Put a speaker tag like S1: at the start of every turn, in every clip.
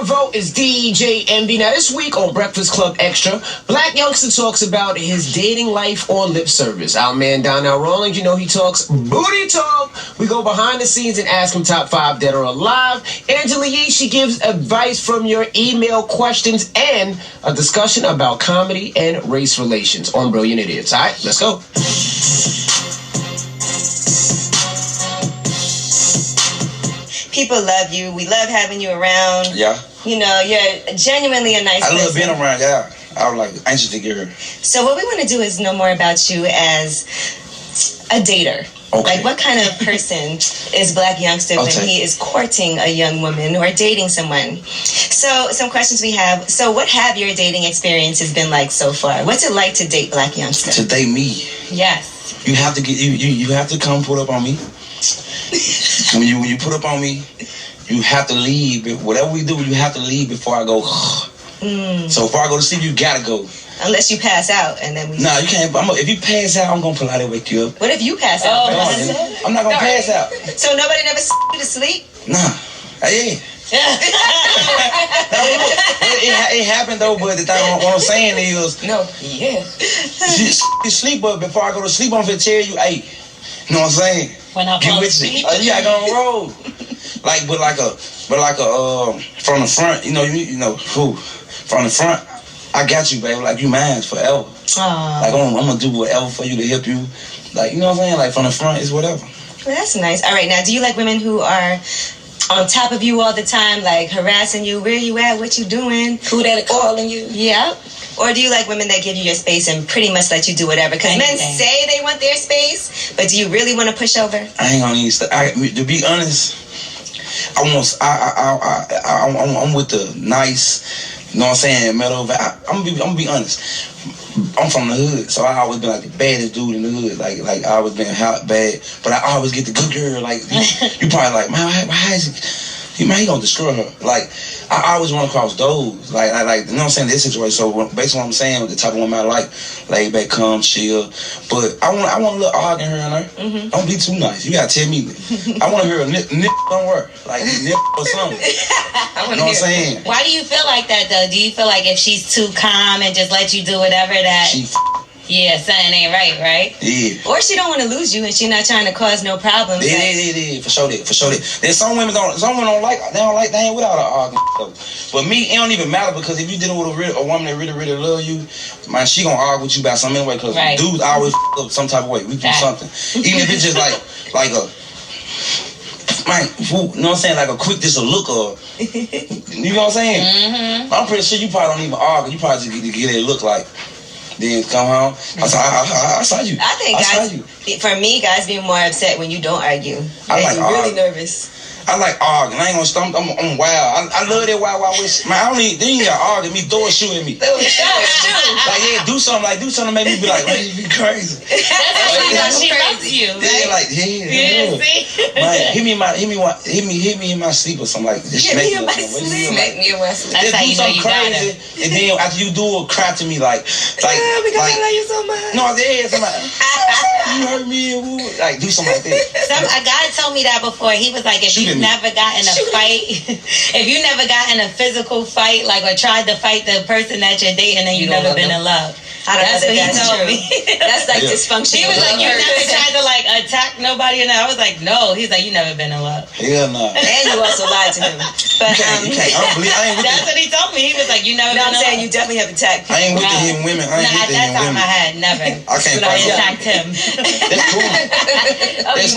S1: Vote is DJ MB. Now, this week on Breakfast Club Extra, Black Youngster talks about his dating life on lip service. Our man Donnell Rawlings, you know he talks booty talk. We go behind the scenes and ask him top 5 dead or alive. Angela Yee, she gives advice from your email questions and a discussion about comedy and race relations on Brilliant Idiots. All right, let's go.
S2: People love you. We love having you around.
S3: Yeah.
S2: You know, you're genuinely a nice person.
S3: I love being around, yeah. I was like anxious to get her.
S2: So what we want to do is know more about you as a dater.
S3: Okay.
S2: Like, what kind of person is Black Youngster when he is courting a young woman or dating someone? So, some questions we have. So, what have your dating experiences been like so far? What's it like to date Black Youngster?
S3: To date me?
S2: Yes.
S3: You have to get you have to come put up on me. when you put up on me, you have to leave. Whatever we do, you have to leave before I go. So before I go to sleep, you gotta go.
S2: Unless you pass out, and then we...
S3: Nah, you can't. If you pass out, I'm gonna politely wake you up.
S2: What if you pass out?
S3: I'm not gonna pass out.
S2: So nobody never you to sleep?
S3: Nah. Hey, it happened though, but the thing what I'm saying is... You sleep, but before I go to sleep, I'm gonna tell you, hey, you know what I'm saying?
S4: When I fall asleep.
S3: I go on roll. But from the front, you know, from the front, I got you, baby. Like, you mine forever.
S2: Aww.
S3: Like, I'm gonna do whatever for you to help you. Like, you know what I'm saying? Like, from the front, it's whatever.
S2: Well, that's nice. All right, now, do you like women who are on top of you all the time, like harassing you? Where you at? What you doing?
S4: Who that calling you?
S2: Yeah. Or do you like women that give you your space and pretty much let you do whatever? Because men say they want their space, but do you really want to push over?
S3: I ain't gonna need to be honest. I'm with the nice. You know what I'm saying? I'm gonna be honest. I'm from the hood, so I always been like the baddest dude in the hood. Like I always been hot bad, but I always get the good girl. Like you probably like, man, why is he? Man, he gonna destroy her. Like I always run across those. Like you know what I'm saying? This situation. So based on what I'm saying, the type of woman I like, laid back, calm, chill. But I want a little arg in her and her. Mm-hmm. Don't be too nice. You gotta tell me. I want to hear a nip. Don't work. Like nip or something. You know what I'm saying?
S4: Why do you feel like that though? Do you feel like if she's too calm and just let you do whatever that? Yeah, something ain't right?
S3: Yeah.
S2: Or she don't want to lose you and she not trying to cause no problems.
S3: Yeah, for sure. There's some women don't like, they ain't without an argument. But me, it don't even matter because if you dealing with a woman that really love you, man, she gonna argue with you about something anyway because dudes always up some type of way. We do something. Even if it's just like a, man, you know what I'm saying? Like a quick, just a look or, you know what I'm saying? Mm-hmm. I'm pretty sure you probably don't even argue. You probably just get a look like, then come home. I saw you.
S2: I think guys, for me, guys be more upset when you don't argue.
S3: I like
S2: really nervous.
S3: I like arguing. I ain't gonna stump. I'm wild. I love that wild wish. Man, I don't need. Then you gotta argue me, throw a shoe at me. Like do something. Make me be like, man, you be crazy.
S4: That's how you know she loves you.
S3: Right? Like,
S4: see?
S3: Man, hit me in my sleep or something like. Just
S2: Make me in my sleep.
S4: That's how you know you got it.
S3: And then after you do it, cry to me like
S2: because I love you so much.
S3: No, somebody. You heard me. Like do something like that.
S4: A guy told me that before. He was like, if you never got in a fight, if you never got in a physical fight, like or tried to fight the person that you're dating, then you never been in love. That's what he told me.
S2: That's like dysfunction.
S4: He was like, you never tried to like attack nobody, and I was like, no. He's like, you never been in love.
S3: Hell no.
S2: And you also lied to him. But
S3: you can't.
S4: That's what he told me. He was like, you never.
S2: No, I'm saying you definitely have attacked people.
S3: I ain't with the hidden women.
S4: At that time, I had never.
S3: I can't.
S4: But I attacked him.
S3: That's cool.
S2: You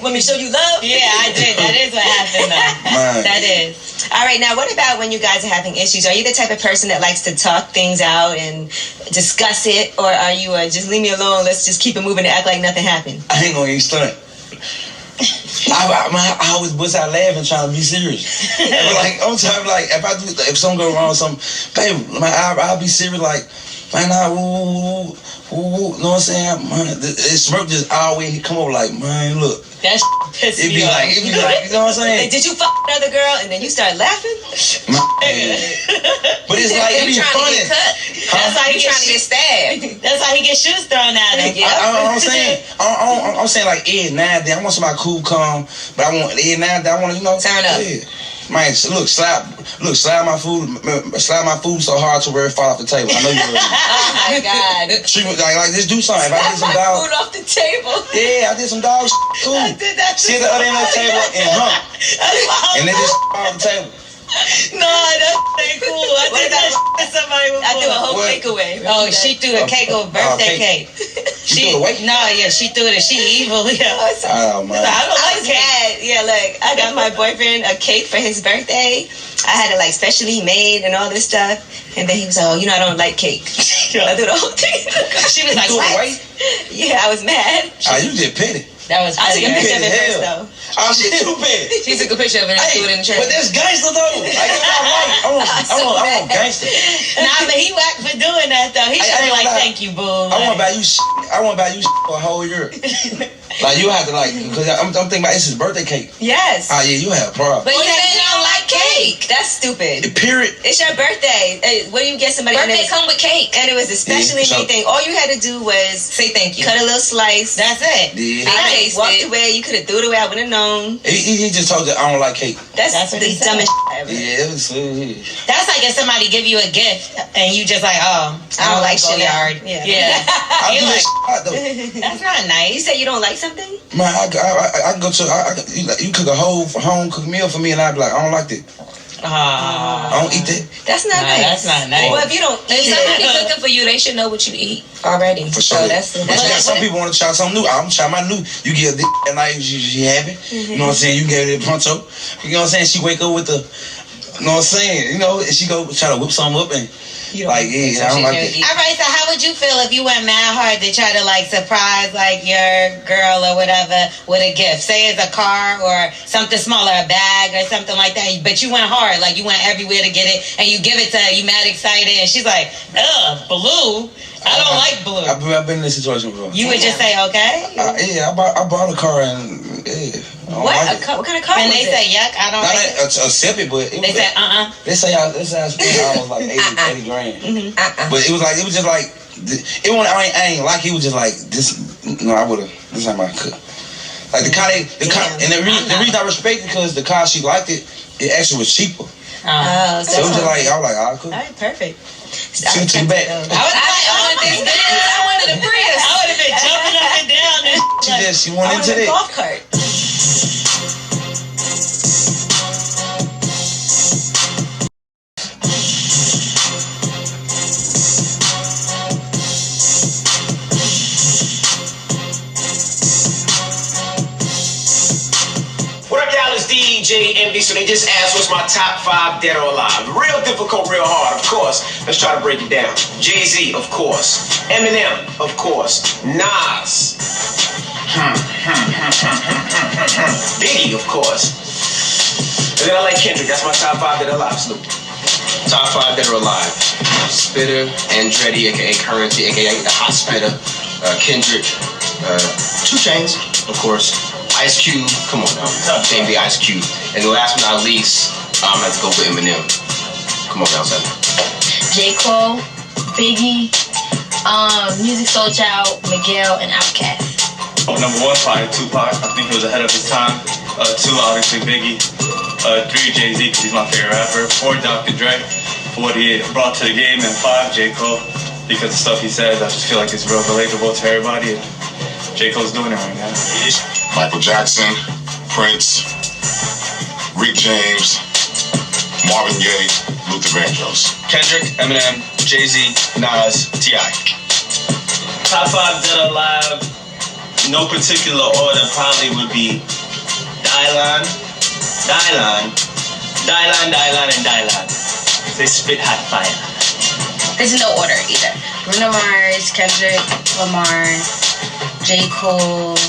S2: want me to show you love?
S4: Yeah, I did. That is what happened, though.
S3: Man.
S4: That is.
S2: All right, now what about when you guys are having issues? Are you the type of person that likes to talk things out and discuss it, or are you just leave me alone, let's just keep it moving and act like nothing happened?
S3: I ain't gonna get stunned. I always bust out laughing trying to be serious. But like on time, like if something go wrong, baby, I'll be serious. Like, man, woo, you know what I'm saying? Man, smirk just always come up like, man, look.
S4: That pissed me off.
S3: It be like, you know what I'm saying?
S2: Like, did you fuck another girl and then you start laughing?
S3: But it's like, it be funny.
S4: That's how he trying to get stabbed. That's how he get shoes thrown at him.
S3: I'm saying, I'm saying like, now then, I want somebody cool, calm, but I want, now then, I want to, you know.
S2: Turn up.
S3: Yeah. Man, slide my food so hard to where it fall off the table. I know you heard me.
S2: Oh my God.
S3: She was like, just do something. If I did some dog
S2: food off the table.
S3: Yeah, I did some dog too.
S2: I did that.
S3: She at the other end of the table and and then just off the table.
S4: No, that's ain't cool. I did that to somebody before.
S2: I threw a whole cake away.
S4: Oh, she threw a cake of birthday cake.
S3: She threw it away?
S4: No, yeah, she threw it. She evil. Yeah.
S3: Oh man.
S4: I don't like cake.
S2: Mad. Yeah, look, I got my boyfriend a cake for his birthday. I had it like specially made and all this stuff. And then he was like, oh, I don't like cake. I threw the whole thing.
S4: She was like,
S3: what?
S2: Yeah, I was mad.
S3: You just petty.
S4: That was
S2: I took a picture of it first,
S3: hell.
S2: though.
S3: Oh, she too petty.
S1: She took a picture of it and threw it in the trash.
S3: But that's gangster though. Like, it's not right. I want gangster.
S4: Nah, but he whacked for doing that though. He should be like, thank you, boo.
S3: I want to buy you for a whole year. Like you have to because I'm thinking about it's his birthday cake.
S2: Yes.
S3: Oh yeah, you have a problem.
S2: But you said you don't like cake. That's stupid.
S3: Period.
S2: It's your birthday. What do you get somebody?
S4: Birthday come with cake.
S2: And it was a specially made thing. All you had to do was
S4: say thank you.
S2: Cut a little slice.
S4: That's it.
S3: Yeah.
S2: I walked away. You could have threw it away. I wouldn't have known.
S3: He just told you I don't like cake.
S2: That's the dumbest shit ever.
S3: Yeah, it was.
S4: That's like if somebody give you a gift and you just like, I don't like Goliard. Yeah.
S3: I do
S4: like,
S3: that though.
S4: That's not nice.
S2: You say you don't like something?
S3: Man, I go to you cook a whole home cooked meal for me and I'd be like, I don't like that. I don't eat that.
S2: That's not nice.
S4: That's not nice.
S2: Well, if you don't eat
S4: somebody cooking for you, they should know what you eat already.
S3: For sure.
S4: So
S3: but you got some people want to try something new. I'm trying my new. You get a dick at night, she happy. You know what I'm saying? You get it pronto. You know what I'm saying? She wake up with the. You know what I'm saying? You know, and she go try to whip something up and. I don't like it.
S4: All right, so how would you feel if you went mad hard to try to surprise your girl or whatever with a gift? Say it's a car or something smaller, a bag or something like that. But you went hard, you went everywhere to get it, and you give it to her. You mad excited, and she's like, "Ugh, blue. I don't like blue."
S3: I've been in this situation before.
S4: You would just say, "Okay."
S3: I bought a car and
S2: what? Like what kind of car?
S4: And they say, "Yuck, I don't like it."
S3: Accept it, but
S4: they said,
S3: They say I spent almost like 80 grand. But it was just like it wasn't. I ain't like it was just like this. No, I would've. This ain't my cut. Like the car, and the reason I respect it because the car she liked it actually was cheaper. So it was just like I was like, cool.
S2: All right, perfect.
S3: Shoot to the back.
S4: I wanted a Prius. I would have been jumping up and down.
S3: She went into that
S2: golf cart.
S1: DJ Envy, so they just asked what's my top 5 dead or alive. Real difficult, real hard, of course. Let's try to break it down. Jay-Z, of course. Eminem, of course. Nas. Biggie, of course. And then I like Kendrick. That's my top 5 dead or alive. Snoop. Top 5 dead or alive. Spitter, Andretti, aka Currency, aka the Hot Spitter. Kendrick. 2 Chainz, of course. Ice Cube, come on now. Can't be Ice Cube. And the last but not least, I'm gonna have to go with Eminem. Come on now, son.
S5: J. Cole, Biggie, Music Soul Child, Miguel, and Outkast.
S6: Number 1, probably Tupac. I think he was ahead of his time. 2, obviously Biggie. 3, Jay-Z, because he's my favorite rapper. 4, Dr. Dre, for what he brought to the game. And 5, J. Cole, because the stuff he says, I just feel like it's real relatable to everybody. And J. Cole's doing it right now.
S7: Michael Jackson, Prince, Rick James, Marvin Gaye, Luther Vandross.
S6: Kendrick, Eminem, Jay-Z, Nas, T.I. Top 5 dead or alive, no particular order, probably would be Dylan, and Dylan. They spit hot fire.
S5: There's no order either. Bruno Mars, Kendrick Lamar, J. Cole,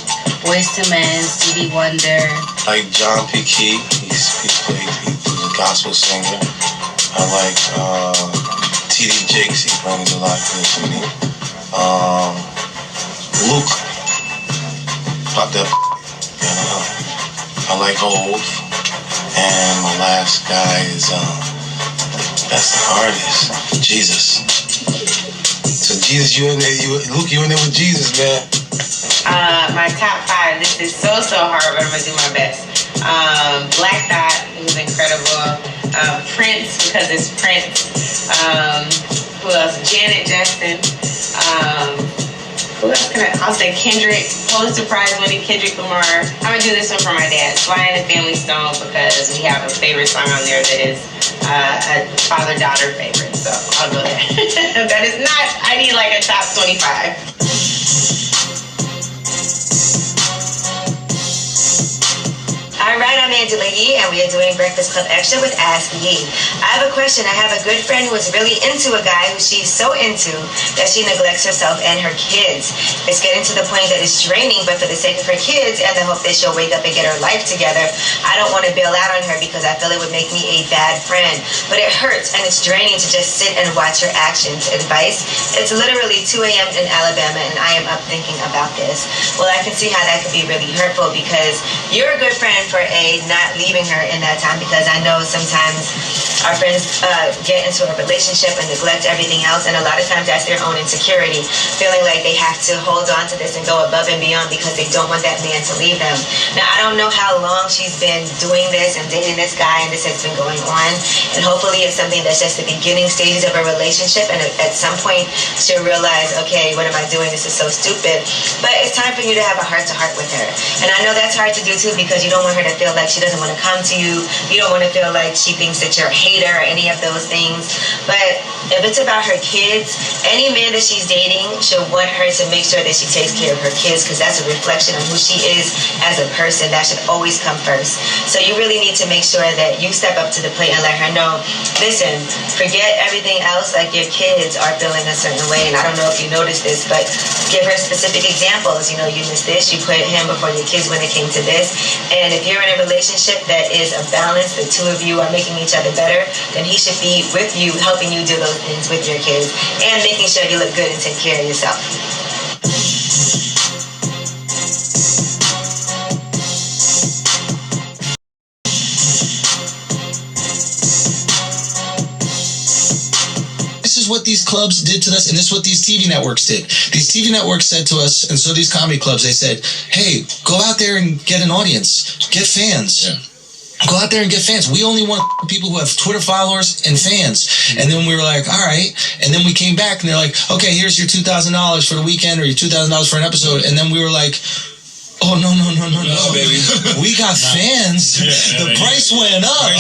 S5: Boyz II Men, Stevie Wonder.
S8: Like John P. Key, he's a gospel singer. I like T.D. Jakes, he brings a lot to me. Luke, pop that. I like Hov, and my last guy is that's the artist, Jesus. So Jesus, you in there? Luke, you in there with Jesus, man?
S5: My top 5. This is so hard, but I'm gonna do my best. Black Dot, who's incredible. Prince, because it's Prince. Who else? Janet Jackson. Who else can I'll say Kendrick. Pulitzer Prize winning Kendrick Lamar. I'm gonna do this one for my dad. Sly and the Family Stone, because we have a favorite song on there that is a father-daughter favorite. So I'll go there. That is not. I need like a top 25.
S2: All right, I'm Angela Yee, and we are doing Breakfast Club Extra with Ask Yee. I have a question. I have a good friend who is really into a guy who she's so into that she neglects herself and her kids. It's getting to the point that it's draining, but for the sake of her kids and the hope that she'll wake up and get her life together, I don't want to bail out on her because I feel it would make me a bad friend. But it hurts, and it's draining to just sit and watch her actions. Advice? It's literally 2 a.m. in Alabama, and I am up thinking about this. Well, I can see how that could be really hurtful because you're a good friend for not leaving her in that time, because I know sometimes our friends get into a relationship and neglect everything else, and a lot of times that's their own insecurity, feeling like they have to hold on to this and go above and beyond because they don't want that man to leave them. Now, I don't know how long she's been doing this and dating this guy, and this has been going on, and hopefully it's something that's just the beginning stages of a relationship, and at some point she'll realize, okay, what am I doing? This is so stupid. But it's time for you to have a heart-to-heart with her, and I know that's hard to do too, because you don't want her to feel like she doesn't want to come to you. You don't want to feel like she thinks that you're a hater or any of those things. But if it's about her kids, any man that she's dating should want her to make sure that she takes care of her kids, because that's a reflection of who she is as a person. That should always come first. So you really need to make sure that you step up to the plate and let her know, listen, forget everything else, like your kids are feeling a certain way. And I don't know if you noticed this, but give her specific examples. You know, you missed this, you put him before your kids when it came to this. And if you're in a relationship that is a balance, the two of you are making each other better, then he should be with you, helping you do those things with your kids and making sure you look good and take care of yourself.
S9: This is what these clubs did to us, and this is what these TV networks did. These TV networks said to us, and so these comedy clubs, they said, hey, go out there and get an audience, get fans. Yeah. Go out there and get fans. We only want people who have Twitter followers and fans. And then we were like, all right. And then we came back and they're like, okay, here's your $2,000 for the weekend or your $2,000 for an episode. And then we were like, oh, no, baby. We got fans. The price went up.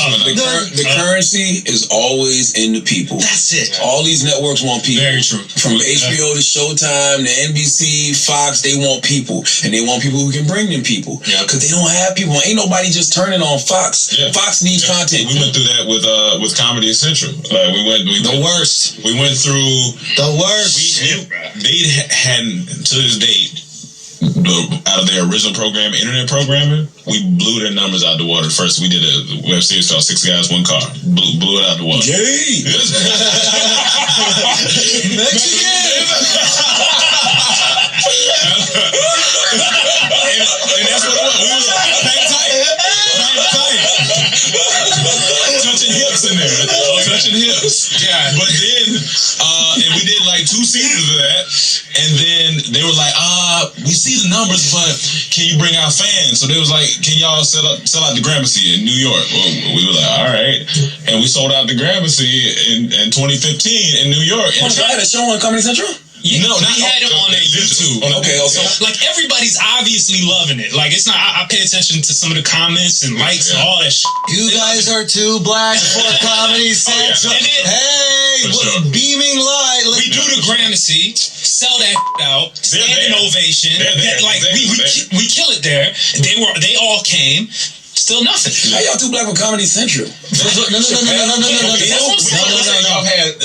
S10: The currency is always in the people.
S9: That's it.
S10: All these networks want people.
S11: Very true.
S10: From HBO to Showtime to NBC, Fox, they want people. And they want people who can bring them people. Yeah. Because they don't have people. Ain't nobody just turning on Fox. Yeah. Fox needs content.
S11: We went through that with Comedy Central.
S9: The worst.
S11: We went through
S9: the worst.
S11: They hadn't, to this date, out of their original program, internet programming, we blew their numbers out the water. First, we did a web series called 6 Guys, 1 Car. Blew it out the water.
S10: Yay!
S11: Mexican! and that's what it was. We was like, tight. Touching hips in there. Touching hips. Yeah. But then, and we did like 2 seasons of that. And then they were like, we see the numbers, but can you bring out fans? So they was like, can y'all sell out the Gramercy in New York? Well, we were like, all right. And we sold out the Gramercy in 2015 in New York.
S10: And tried a show on Comedy Central?
S11: Yeah, no,
S12: we had it on their YouTube.
S10: Okay.
S12: Like everybody's obviously loving it. Like it's not. I pay attention to some of the comments and likes and all that shit.
S9: You guys are too black for Comedy Central. Hey, beaming light.
S12: We do the Gramercy, sell that out, standing ovation. We kill it there. They all came. Still nothing.
S10: How y'all too black for Comedy Central?
S9: No.
S11: Y'all had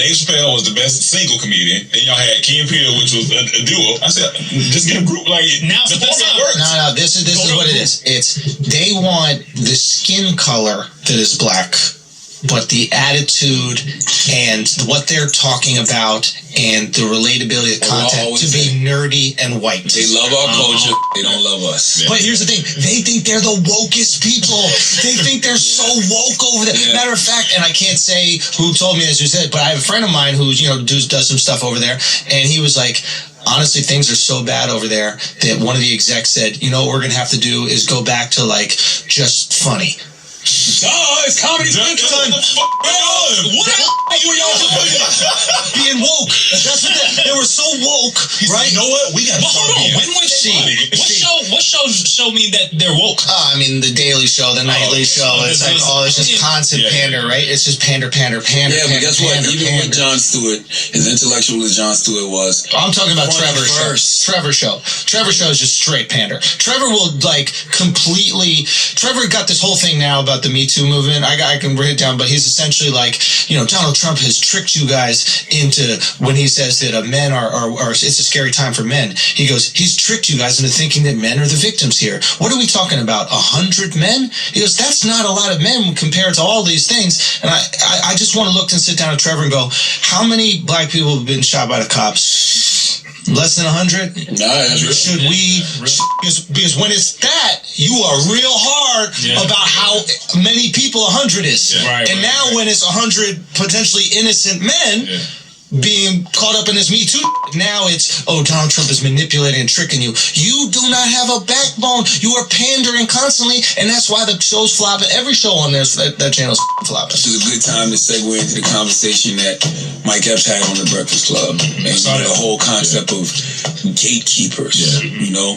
S11: Dave Chappelle was the best single comedian, and y'all had Key and Peele, which was a duo. I said, just get a group like
S12: now.
S11: That's how it works.
S9: No. This is what it is. It's they want the skin color that is black, but the attitude and what they're talking about and the relatability of content to be nerdy and white.
S10: They love our culture. They don't love us.
S9: But here's the thing. They think they're the wokest people. They think they're so woke over there. Yeah. Matter of fact, and I can't say who told me this, who said, but I have a friend of mine who, does some stuff over there, and he was like, honestly, things are so bad over there that one of the execs said, you know what we're going to have to do is go back to, like, just funny.
S10: It's Comedy Central.
S9: Being woke. That's what they were so woke, right?
S11: You know what? We got to
S12: hold on. When was what shows show me that they're woke?
S9: I mean, the Daily Show, the Nightly Show. It's like, it's just constant pander, right? It's just pander.
S10: Yeah, but guess what? Even with Jon Stewart, as intellectual as Jon Stewart was,
S9: I'm talking about Trevor Show. Trevor Show is just straight pander. Trevor will, like, completely... Trevor got this whole thing now about the Me Too movement. I can write it down, but he's essentially like, you know, Donald Trump has tricked you guys into, when he says that men are it's a scary time for men. He goes, he's tricked you guys into thinking that men are the victims here. What are we talking about? 100 men? He goes, that's not a lot of men compared to all these things. And I just want to look and sit down at Trevor and go, how many black people have been shot by the cops? Less than 100?
S10: Nah, that's real.
S9: Should we? Because when it's that, you are real hard about how many people 100 is.
S12: Yeah.
S9: And now when it's 100 potentially innocent men being caught up in this Me Too, now it's, Donald Trump is manipulating and tricking you. You do not have a backbone. You are pandering constantly, and that's why the show's flopping. Every show on there, that channel's flopping.
S10: This is a good time to segue into the conversation that Mike Epps had on the Breakfast Club, and the whole concept of gatekeepers. You know,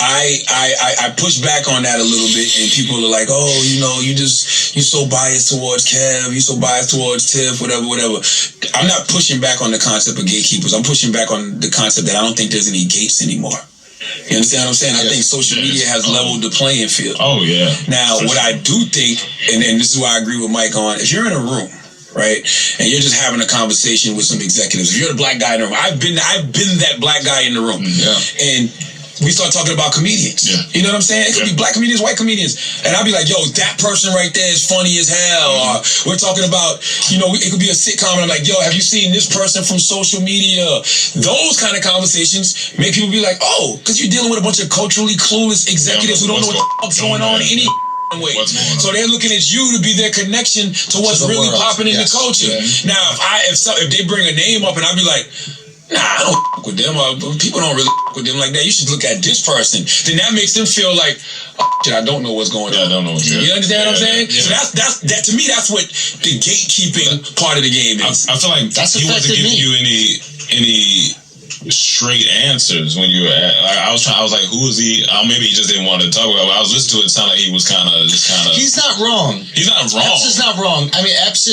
S10: I push back on that a little bit, and people are like, "Oh, you know, you're so biased towards Kev, you're so biased towards Tiff, whatever." I'm not pushing back on the concept of gatekeepers. I'm pushing back on the concept that I don't think there's any gates anymore. You understand what I'm saying? I think social media has leveled the playing field.
S11: Oh, yeah.
S10: Now, what I do think, and this is why I agree with Mike on, if you're in a room, right, and you're just having a conversation with some executives, if you're the black guy in the room, I've been that black guy in the room. And we start talking about comedians. You know what I'm saying? It could be black comedians, white comedians. And I'll be like, yo, that person right there is funny as hell. Or we're talking about, you know, it could be a sitcom, and I'm like, yo, have you seen this person from social media? Those kind of conversations make people be like, oh, because you're dealing with a bunch of culturally clueless executives who don't know what the fuck's going on any way. So they're looking at you to be their connection to what's really popping in the culture. Now, if they bring a name up and I'll be like, nah, I don't fuck with them. People don't really fuck with them like that. You should look at this person. Then that makes them feel like, shit, I don't know what's going on.
S11: I don't know what's going on.
S10: You understand what I'm saying? So that's to me, that's what the gatekeeping part of the game is.
S11: I feel like he wasn't giving you any straight answers when you were I was like, who is he? Maybe he just didn't want to talk about it. I was listening to it, it sounded like he was kind of
S9: He's not wrong.
S11: He's not wrong.
S9: Epps is not wrong. I mean, Epps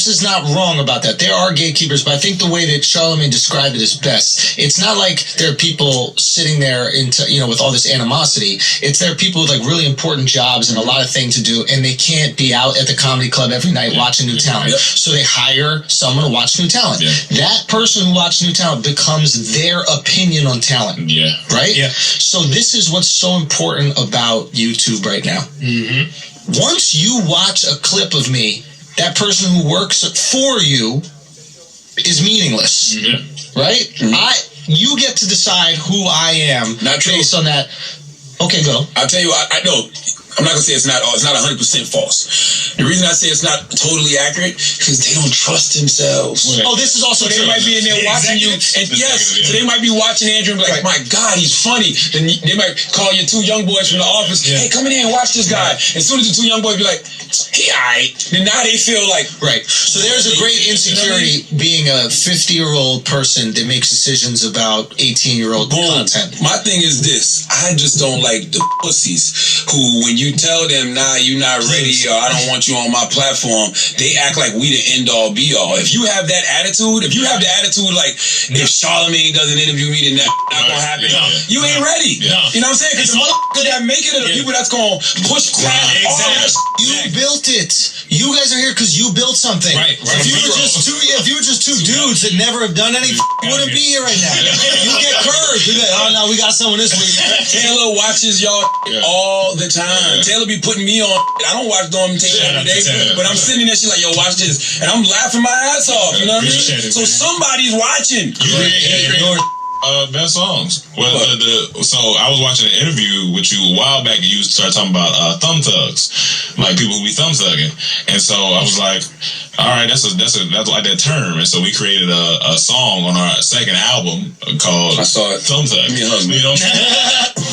S9: is not wrong about that. There are gatekeepers, but I think the way that Charlamagne described it is best. It's not like there are people sitting there with all this animosity. There are people with like really important jobs and a lot of things to do, and they can't be out at the comedy club every night watching new talent. So they hire someone to watch new talent. That person who watches new talent becomes their opinion on talent. Right? So this is what's so important about YouTube right now. Once you watch a clip of me, that person who works for you is meaningless, right? You get to decide who I am based on that. Okay, go.
S10: I'll tell you, I know. I'm not gonna say it's not 100% false. The reason I say it's not totally accurate because they don't trust themselves.
S9: Oh, this is also
S10: so they might be in there watching you, and so they might be watching Andrew and be like, "My God, he's funny." Then they might call your two young boys from the office, "Hey, come in here and watch this guy." As soon as the two young boys be like, "He alright," then now they feel like
S9: So there's a great insecurity being a 50-year-old person that makes decisions about 18-year-old content.
S10: My thing is this: I just don't like the pussies who, when you tell them, "Nah, you're not ready," or "I don't want you on my platform," they act like we the end all be all. If you have that attitude, like if Charlamagne doesn't interview me, then that's not gonna happen. You ain't ready. You know what I'm saying? Because the motherfuckers that make it are the people that's gonna push crap.
S9: You built it. You guys are here because you built something. If you were just two dudes that never have done anything, you wouldn't be here right now. You get curved. You like, oh no, we got someone this week.
S10: Taylor watches y'all all the time. Taylor be putting me on. I don't watch Norman Taylor every day, but I'm sitting there. She's like, "Yo, watch this," and I'm laughing my ass off. You know what I mean? So somebody's watching.
S11: best songs. Well, so I was watching an interview with you a while back, and you started talking about thumb thugs, like people who be thumb thugging, and so I was like, all right, that's like that term, and so we created a song on our second album called
S10: I saw it.
S11: Thumb Thug.
S10: Give me a hug, man.
S11: You know what I'm saying?